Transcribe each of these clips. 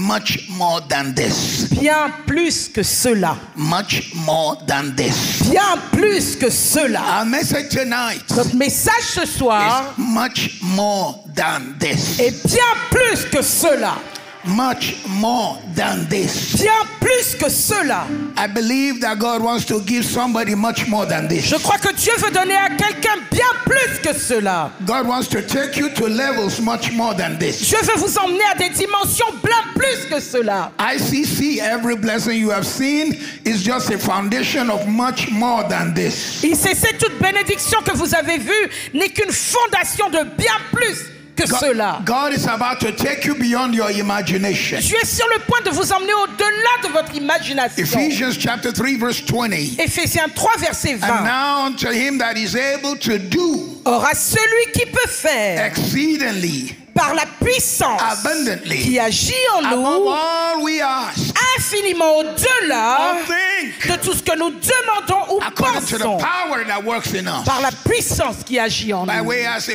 Much more than this. Bien plus que cela. Much more than this. Bien plus que cela. Our message tonight Notre message ce soir is much more than this. est bien plus que cela. Much more than this. Bien plus que cela. I believe that God wants to give somebody much more than this. Je crois que Dieu veut donner à quelqu'un bien plus que cela. God wants to take you to levels much more than this. Dieu veut vous emmener à des dimensions bien plus que cela. ICC, every blessing you have seen is just a foundation of much more than this. ICC, toute bénédiction que vous avez vue n'est qu'une fondation de bien plus que cela. God is about to take you beyond your imagination. Dieu est sur le point de vous emmener au-delà de votre imagination. Ephesians chapter 3 verse 20. Éphésiens 3 verset 20. And now unto him that is able to do Or à celui qui peut faire exceedingly par la puissance abundantly qui agit en above nous all we ask infiniment au-delà or think de tout ce que nous demandons ou according to the pensons power that works in us. par la puissance qui agit en By nous. way as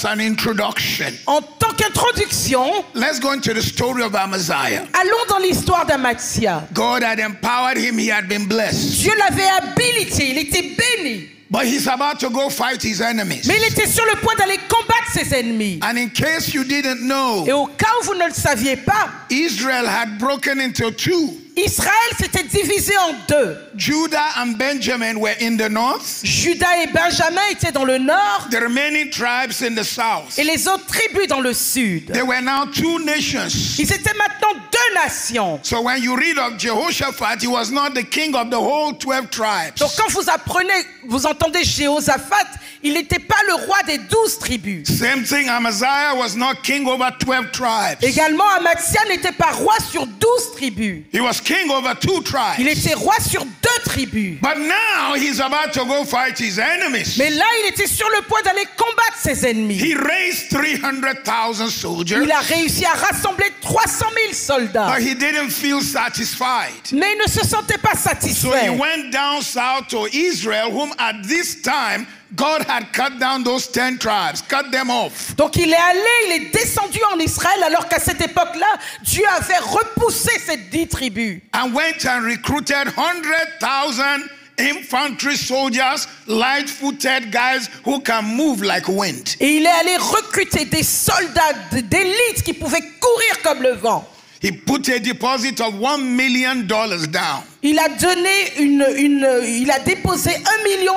an introduction, En tant qu'introduction, let's go into the story of Amaziah. allons dans l'histoire d'Amaziah. God had empowered him, he had been blessed. Dieu l'avait habilité, il était béni. But he's about to go fight his enemies. Mais il était sur le point d'aller combattre ses ennemis. And in case you didn't Et know, au cas où vous ne le saviez pas, Israel had broken into two. Israël s'était divisé en deux. Judah and Benjamin were in the north, Juda et Benjamin étaient dans le nord the remaining tribes in the south. et les autres tribus dans le sud. There were now two nations. Ils étaient maintenant deux nations. So when you read of Jehoshaphat, he was not the king of the whole 12 tribes. Donc quand vous entendez Jéhoshaphat, il n'était pas le roi des 12 tribus. Same thing, Amaziah was not king over 12 tribes. Également, Amaziah n'était pas roi sur 12 tribus. He was king over 2 tribes. Il était roi sur 2 tribus. But now he's about to go fight his enemies. Mais là, il était sur le point d'aller combattre ses ennemis. He raised 300,000 soldiers. Il a réussi à rassembler 300 000 soldats. But he didn't feel satisfied. Mais il ne se sentait pas So he satisfait. went down south to Israel, whom at this time God had cut down those 10 tribes, cut them off. Donc il est descendu en Israël alors qu'à cette époque-là, Dieu avait repoussé ces 10 tribus. And went and recruited 100,000 infantry soldiers, light-footed guys who can move like wind. Et il est allé recruter des soldats d'élite qui pouvaient courir comme le vent. He put a deposit of $1 million down. Il a donné il a déposé $1 million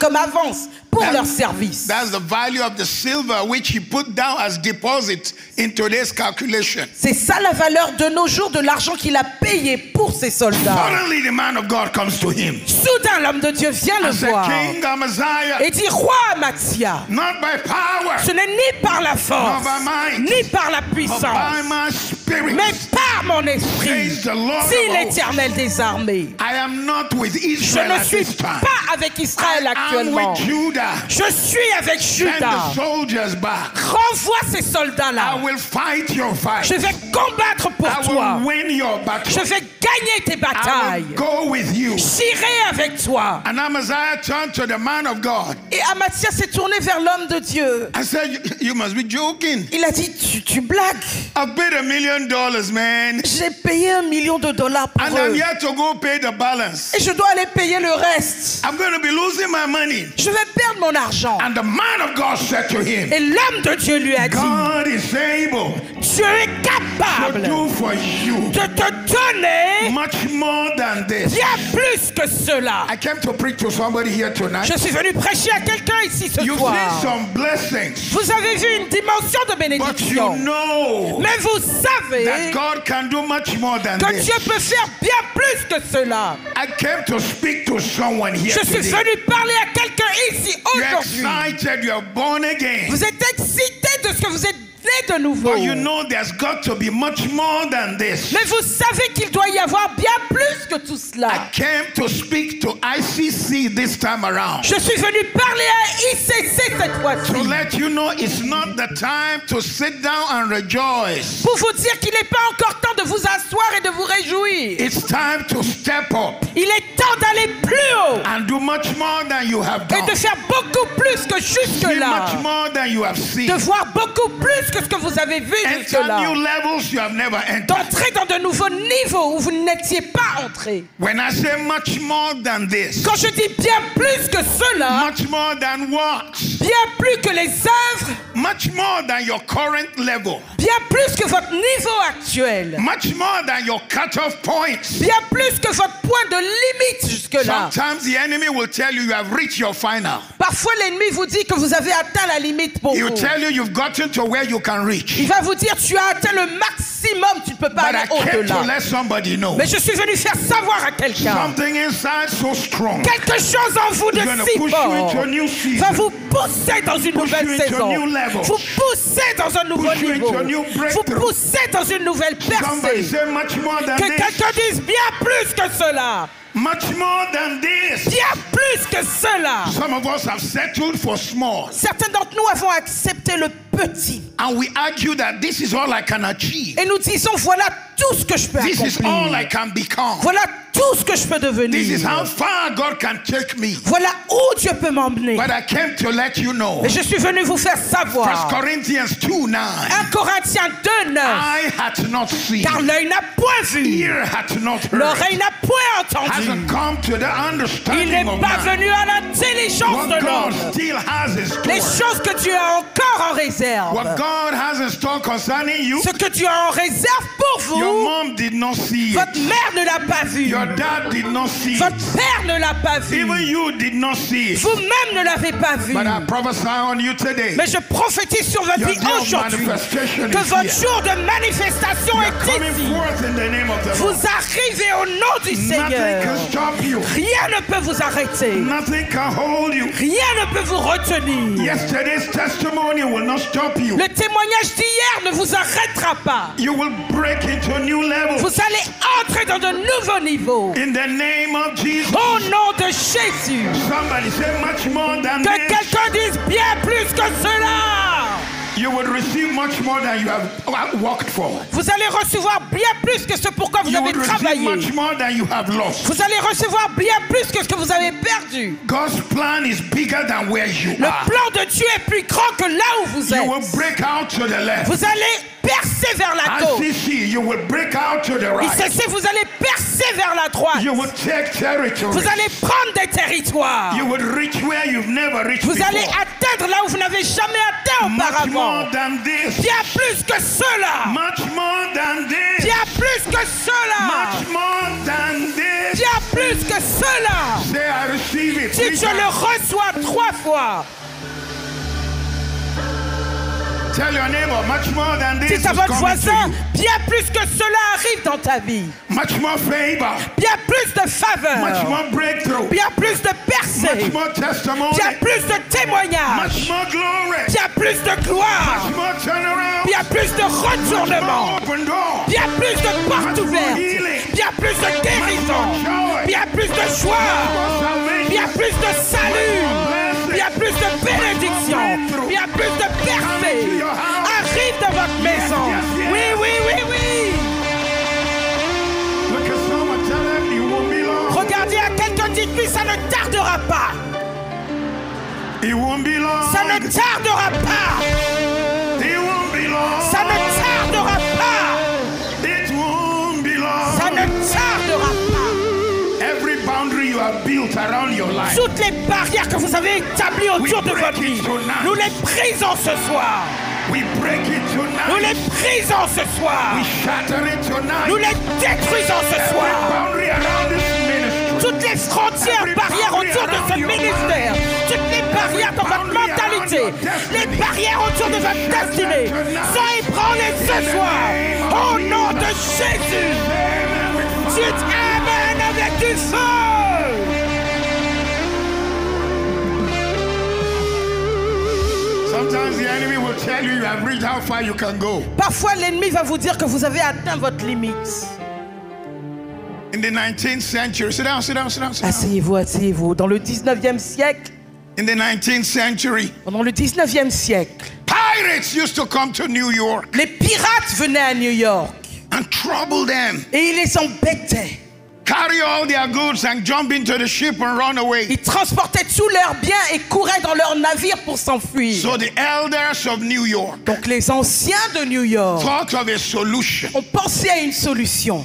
comme avance pour leur service. That's the value of the silver which he put down as deposit in today's calculation. C'est ça la valeur de nos jours de l'argent qu'il a payé pour ses soldats. Suddenly the man of God comes to him. Soudain l'homme de Dieu vient le And said, voir King Amaziah, et dit roi Amaziah, not by power, ce n'est ni par la force, not by might, ni par la but puissance, by my spirit. mais par mon esprit, Praise the Lord dit of hosts. l'Éternel des armées. I am not with Je Israel ne at suis this time. pas avec Israël I am actuellement. with Judah. Je suis avec Send Juda. the soldiers back. Renvoie ces soldats-là. I will fight your fight. Je vais combattre pour I toi. will win your battle. Je vais gagner tes I batailles. will go with you. J'irai avec toi. And Amaziah turned to the man of God. Et Amaziah s'est tourné vers l'homme de Dieu. I said, you must be joking. Il a dit, tu blagues. I've paid $1 million, man. J'ai payé $1 million pour And I'm eux. yet to go pay the balance. Et je dois aller payer le reste. I'm going to be losing my money. Je vais perdre mon argent. And the man of God said to him, Et l'homme de Dieu lui a dit, God is able Dieu est to capable do for you de te donner much more than this. bien plus que cela. I came to preach to somebody here tonight. Je suis venu prêcher à quelqu'un ici ce You've soir. seen some blessings, Vous avez vu une dimension de but you bénédiction. know Mais vous savez that God can do much more than que this. Dieu peut faire bien plus que cela. I came to speak to someone here Je suis today. venu parler à quelqu'un ici You're aujourd'hui. excited, you're born again. Vous êtes excité de ce que vous êtes né de nouveau. But you know there's got to be much more than this. Mais vous savez qu'il doit y avoir bien plus que tout I cela. came to speak to ICC this time around. Je suis venu parler à ICC cette To fois-ci. let you know it's not the time to sit down and rejoice. Pour vous dire qu'il n'est pas encore temps de vous asseoir et de vous réjouir. It's time to step up Il est temps d'aller plus haut and do much more than than you have et done. de faire beaucoup plus que See jusque-là. much more than you have seen. De voir beaucoup plus que ce que vous avez vu Enter jusque-là. new levels you have never entered. D'entrer dans de nouveaux niveaux où vous n'étiez pas entré. When I say much more than this, Quand je dis bien plus que cela, much more than works, bien plus que les œuvres, much more than your current level, bien plus que votre niveau actuel, much more than your cutoff points. bien plus que votre point de limite jusque-là. Sometimes the enemy will tell you have reached your final. Parfois, l'ennemi vous dit que vous avez atteint la limite pour He vous. will tell you you've gotten to where you can reach. Il va vous dire, tu as atteint le maximum, tu ne peux pas But I aller came to au-delà. let somebody know. Mais je suis venu faire savoir à quelqu'un. Something inside so strong. Quelque chose en vous de It's gonna si push you fort into a new va season. vous pousser dans une Push nouvelle you into a saison. new level. Vous pousser dans un nouveau Push you niveau. into a new Vous breakthrough. pousser dans une nouvelle Somebody percée. say much more than Que this. quelqu'un dise bien plus que cela. Much more than this. Bien plus que cela. Some of us have settled for small. Certains d'entre nous avons accepté le petit. And we argue that this is all I can achieve. Et nous disons, voilà tout ce que je peux This is all I accomplir. can become. Voilà tout ce que je peux This is devenir. how far God can take me. Voilà où Dieu peut m'emmener. But I came to let you know. Et je suis venu vous faire 1 savoir. Corinthians 2:9. 1 Corinthiens 2:9. Eye hath not seen, Car l'œil n'a point vu, ear hath not heard, l'oreille n'a point entendu. hasn't come to the Il understanding n'est of pas man venu à l'intelligence what de God l'homme. still has in Les store. choses que Dieu a encore en réserve. What God has in store concerning you, Ce que Dieu a en réserve pour your vous, mom did not see it. votre mère ne l'a pas vu. Your dad did not see Votre it. père ne l'a pas vu. Even you did not see it. Vous-même ne l'avez pas vu. But I prophesy on you today. Mais je prophétise sur votre Your vie day of aujourd'hui manifestation que is votre here. jour de manifestation You're est coming ici. forth in the name of the Lord. Vous arrivez au nom du Nothing Seigneur. can stop you. Rien ne peut vous arrêter. Nothing can hold you. Rien ne peut vous retenir. Yesterday's testimony will not stop you. Le témoignage d'hier ne vous arrêtera pas. You will break into a new level. Vous allez entrer dans de nouveaux niveaux. In the name of Jesus. Au nom de Jésus. Somebody say much more than Que this. quelqu'un dise bien plus que cela. You will receive much more than you have worked for. Vous allez recevoir bien plus que ce pourquoi vous You avez will receive travaillé. much more than you have lost. Vous allez recevoir bien plus que ce que vous avez perdu. God's plan is bigger than where you Le are. plan de Dieu est plus grand que là où vous You will êtes. break out to the left. Vous allez percer vers la gauche. ICC, you will break out to the right. ICC, vous allez percer vers la droite. You will take territory. Vous allez prendre des territoires. You will reach where you've never reached Vous before. allez atteindre là où vous n'avez jamais atteint Much more auparavant. than this. Bien plus que cela. Much more than this. Bien plus que cela. Much more than this. Bien plus que cela. Say I receive it. Si je le reçois 3 fois, Tell your neighbor, much more than this. dites à is votre coming voisin, to you. bien plus que cela arrive dans ta vie. Much more favor. Bien plus de Much faveur. more breakthrough. Bien plus de percée. Much more testimony. Bien plus de témoignages. Much more glory. Bien plus de gloire. Much more turnaround. Bien plus de Much retournement. more open door. Bien plus de portes ouvertes. Bien plus de guérison. Bien plus de joie. Bien plus de salut. Bien plus de bénédiction. Bien plus de percée. Arrive dans votre maison. Oui, oui, oui, oui. Look at someone, tell them it won't be long. Regardez à quelqu'un, dites-lui, ça ne tardera pas. It won't be long. Ça ne tardera pas. It won't be long. Ça ne tardera pas. It won't be long. Ça ne tardera pas. Every boundary you have built around your life. Toutes les barrières que vous avez établies autour de votre vie, nous les brisons ce soir. We break it Nous les tonight. brisons ce soir. We shatter it tonight. Nous les détruisons ce Every soir. boundary around this ministry. Toutes les frontières, barrières autour de ce ministère, toutes les barrières dans votre mentalité, les barrières autour de votre destinée, soient ébranlées ce soir. Au nom de Jésus, tu t'amènes avec du feu. Sometimes the enemy will tell you you have reached how far you can go. Parfois, l'ennemi va vous dire que vous avez atteint votre limite. In the 19th century, sit down, sit down, sit down, sit down. Asseyez-vous, asseyez-vous. Dans le 19e siècle, In the 19th century, pendant le 19e siècle, pirates used to come to New York les pirates venaient à New York and trouble them. et ils les embêtaient. carry all their goods and jump into the ship and run away. Ils transportaient tous leurs biens et couraient dans leur navire pour s'enfuir. So the elders of New York Donc les anciens de New York thought of a solution. ont pensé à une solution.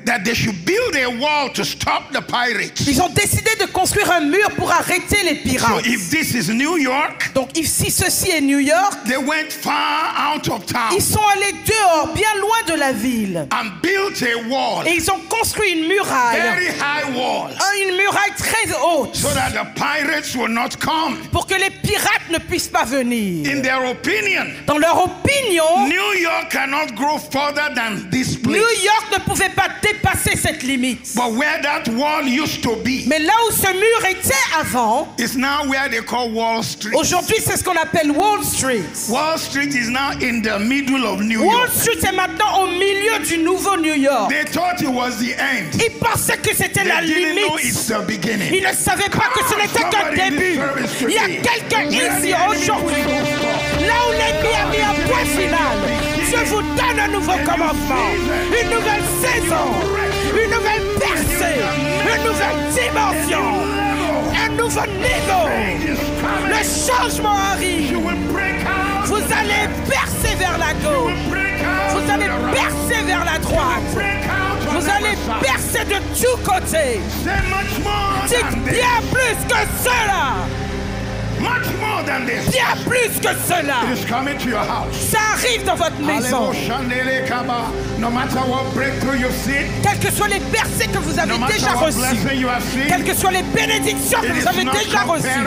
That they should build a wall to stop the pirates. Ils ont décidé de construire un mur pour arrêter les pirates. So if this is New York, Donc si ceci est New York, they went far out of town. ils sont allés dehors, bien loin de la ville. And built a wall. Et ils ont construit une muraille. Very high wall. Une muraille très haute. So that the pirates will not come. Pour que les pirates ne puissent pas venir. In their opinion, dans leur opinion, New York cannot grow further than this place. New York ne pouvait pas dépasser cette limite. But where that wall used to be, mais là où ce mur était avant, is now where they call Wall Street. Aujourd'hui, c'est ce qu'on appelle Wall Street. Wall Street is now in the middle of New York. Wall Street est maintenant au milieu du nouveau New York. They thought it was the end. Ils pensaient que c'était la limite. Ils ne savaient pas que ce n'était qu'un début. Il y a quelqu'un ici aujourd'hui, là où l'ennemi a mis un point final. Je vous donne un nouveau commencement, une nouvelle saison, une nouvelle percée, une nouvelle dimension, un nouveau niveau. Le changement arrive. Vous allez percer vers la gauche. Vous allez percer vers la droite. Vous allez percer de tous côtés. Dites bien plus que cela. Bien plus que cela. Ça arrive dans votre maison. Quelles que soient les percées que vous avez déjà reçues, quelles que soient les bénédictions que vous avez déjà reçues,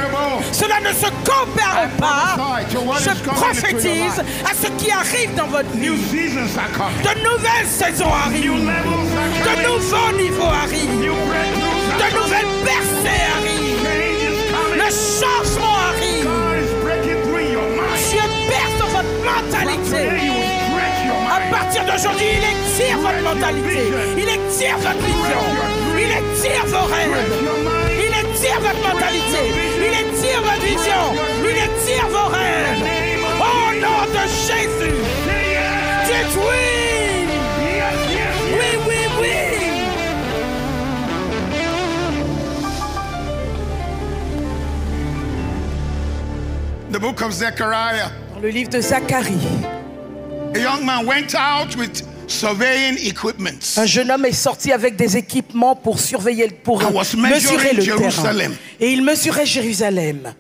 cela ne se compare pas. Je prophétise à ce qui arrive dans votre vie. De nouvelles saisons arrivent. De nouveaux niveaux arrivent. De nouvelles percées arrivent. Le changement arrive. Dieu perce dans votre mentalité. À partir d'aujourd'hui, il étire votre mentalité. Il étire votre vision. Il étire vos rêves. Il étire votre mentalité. Il étire votre vision. Il étire vos rêves. Au nom de Jésus. Dites oui. Oui, oui, oui. The book of Zechariah. Dans le livre de Zacharie, A young man went out with surveying equipment. Un jeune homme est sorti avec des équipements pour surveiller, pour mesurer le terrain. Et il mesurait Jérusalem.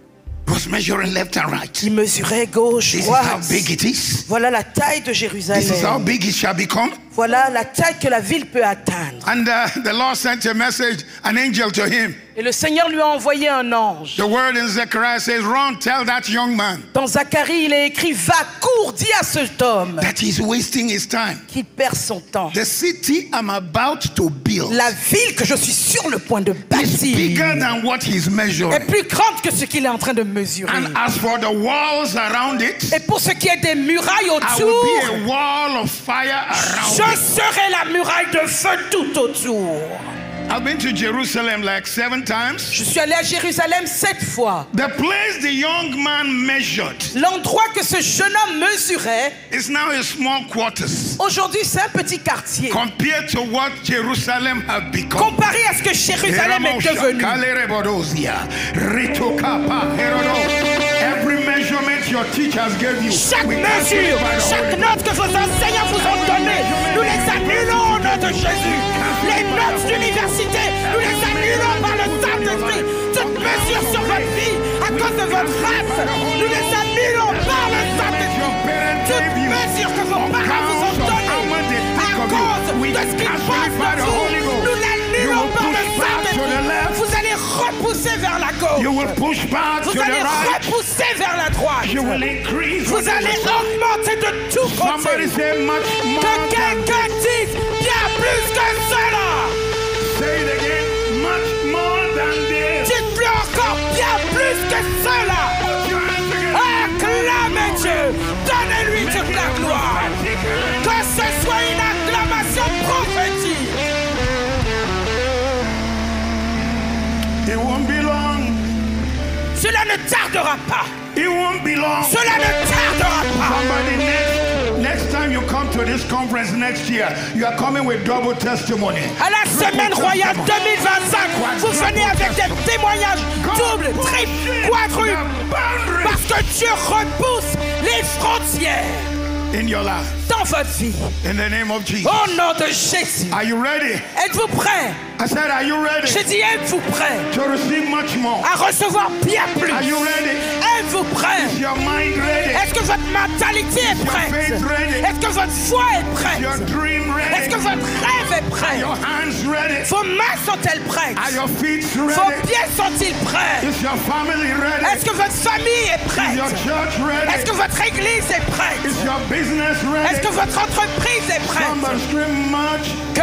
Was measuring left and right. Il mesurait gauche, droite. This is how big it is. Voilà la taille de Jérusalem. This is how big it shall become. Voilà la taille que la ville peut atteindre. And the Lord sent a message, an angel to him. Et le Seigneur lui a envoyé un ange. The word in Zechariah says, run, tell that young man. Dans Zacharie, il est écrit, va, cours, dis à cet homme. That he's wasting his time. Qui perd son temps. The city I'm about to build. La ville que je suis sur le point de bâtir. Is bigger than what he's measuring. Est plus grande que ce qu'il est en train de mesurer. And as for the walls around it, et pour ce qui est des murailles autour, I will be a wall of fire around je serai la muraille de feu tout autour. I've been to Jerusalem like 7 times. Je suis allé à Jérusalem 7 fois. The place the young man measured. L'endroit que ce jeune homme mesurait. Is now a small quarters. Aujourd'hui, c'est un petit quartier. Compared to what Jerusalem have become. Comparé à ce que Jérusalem est devenu. Every measurement your teachers gave you. Chaque mesure, chaque note que vos enseignants vous ont donnée, nous les annulons au nom de Jésus. Les notes d'université, nous les annulons par le Saint-Esprit. Toute mesure sur votre vie, à cause de votre race, nous les annulons par le Saint-Esprit. Toute mesure que vos parents vous ont donnée, à cause de ce qu'ils pensent de vous, nous l'annulons par le Saint-Esprit. Vous allez repousser vers la gauche. Vous allez repousser vers la droite. Vous allez augmenter de tous côtés. Que quelqu'un dise bien plus que cela. Dites-le encore bien plus que cela. Acclamez Dieu. Donnez-lui toute la gloire. Que ce soit une acclamation prophétique. It won't be long. Cela ne tardera pas. It won't be long. Cela ne tardera pas. Somebody next time time you come to this conference next year, you are coming with double testimony. À la semaine royale 2025, vous venez avec des témoignages doubles, triples, quadruples. Parce que Dieu repousse les frontières in your life. Dans votre vie. In the name of Jesus. Au nom de Jésus. Are you ready? Êtes-vous prêts? I said, are you ready? Je dis, êtes-vous prêts? To receive much more. À recevoir bien plus. Are you ready? Êtes-vous prêts? Is your mind ready? Est-ce que votre mentalité est prête? Faith ready? Est-ce que votre foi est prête? Your dream ready? Est-ce que votre rêve est prêt? Your hands ready? Vos mains sont-elles prêtes? Are your feet ready? Vos pieds sont-ils prêts? Is your family ready? Est-ce que votre famille est prête? Is your church ready? Est-ce que votre église est prête? Is your business ready? Est-ce que votre entreprise est prête? Somebody scream much. Que